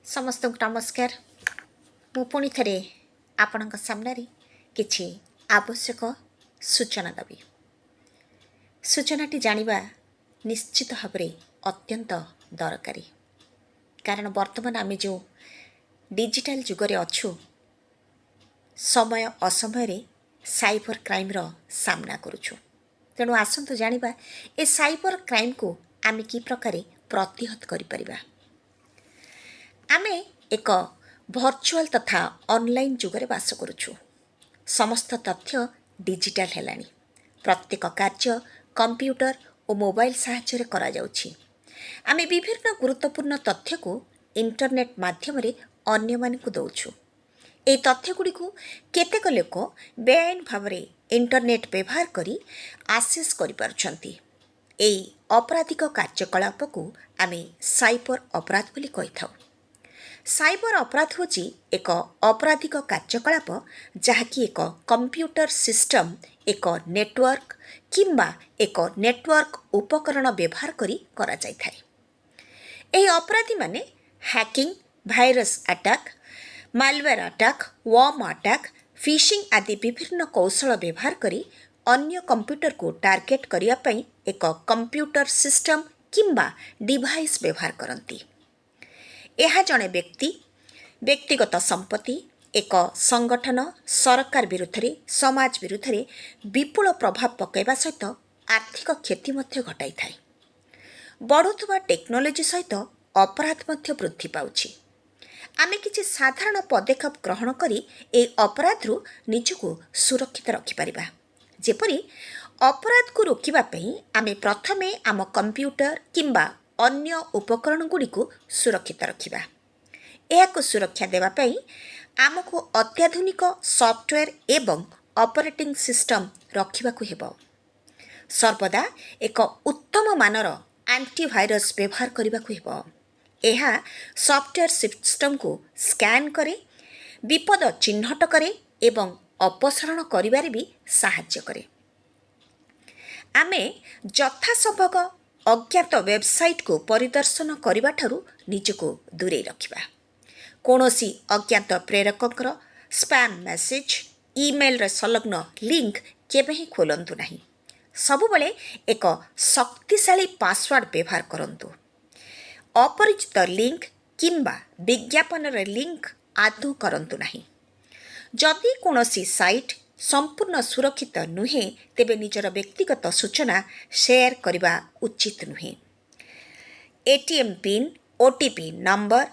समस्त नमस्कार। मु पुणी थे आपण सामने किछि आवश्यक सूचना देवी। सूचनाटी जानिबा निश्चित भाव अत्यंत दरकारी, कारण वर्तमान आम जो डिजिटल जुगरे अच्छु समय असमय साइबर क्राइम रो सामना करुछु। तेणु आसंतु जानिबा ए साइबर क्राइम को आम कि प्रकार प्रतिहत करि परिबा। आमे एक भर्चुआल तथा ऑनलाइन जुगरे बास करुछु। समस्त तथ्य डिजिटल हेलानी। प्रत्येक कार्य कंप्यूटर और मोबाइल साहाय्य करा जाउछि। आमे विभिन्न गुरुत्वपूर्ण तथ्य को इंटरनेट माध्यम रे अन्य मानकु दउछु। ए तथ्य गुडी को केतेक लोक बेआईन भाव रे इंटरनेट व्यवहार करी आसेस करि पारुछंती। ए अपराधिक कार्यकलाप को आमे साइबर अपराध बोली कहिथाउ। साइबर अपराध होची एक अपराधिक कार्यकलाप जहाँकि एक कंप्यूटर सिस्टम एक नेटवर्क किंबा एक नेटवर्क उपकरण व्यवहार करी करा जाय थाए। एही अपराधी माने hacking, virus attack, malware attack, worm attack, fishing आदि विभिन्न कौशल व्यवहार करी अन्य कंप्यूटर को टार्गेट करिया पई एक कंप्यूटर सिस्टम किंबा डिवाइस व्यवहार करंती। यह जड़े व्यक्ति, व्यक्तिगत संपत्ति, एक संगठन, सरकार विरुद्ध रे समाज विरुद्ध रे विपुल प्रभाव पकाइबा सहित आर्थिक क्षति मध्य घटाई थाए। बढ़ुवा टेक्नोलोजी सहित अपराध मध्य वृद्धि पाउछि। आमे किछि साधारण पदक्षेप ग्रहण करी ए अपराध रु निजको सुरक्षित रखि परिबा। जेपरि अपराध को रोकिबा पई आमे प्रथमे आम कंप्यूटर किंबा अन्य उपकरण गुडी को सुरक्षित रखिबा। यह को सुरक्षा देवा पई आमको अत्याधुनिक सॉफ्टवेयर एवं ऑपरेटिंग सिस्टम रखिबा को हेबो। सर्वदा एक उत्तम मानर एंटीवायरस व्यवहार करबा को हेबो। यह सॉफ्टवेयर सिस्टम को स्कैन करे, विपद चिन्हट करे एवं अपसारण करिबारे भी सहायता करे। आमे यथासंभव अज्ञात वेबसाइट को परिदर्शन करबा ठारू निजको दूरे रखिबा। कोनोसी अज्ञात प्रेरककर स्पैम मैसेज, ईमेल रे संलग्न लिंक केबे ही खोलंतु नहीं। सबुबले एक शक्तिशाली पासवर्ड व्यवहार करंतु। अपरिचित लिंक किंबा विज्ञापन रे लिंक आदौ करंतु नहीं। जदि कोनोसी साइट संपूर्ण सुरक्षित नुहे तेबे निजर व्यक्तिगत सूचना शेयर करबा उचित नुहे। ATM pin, OTP number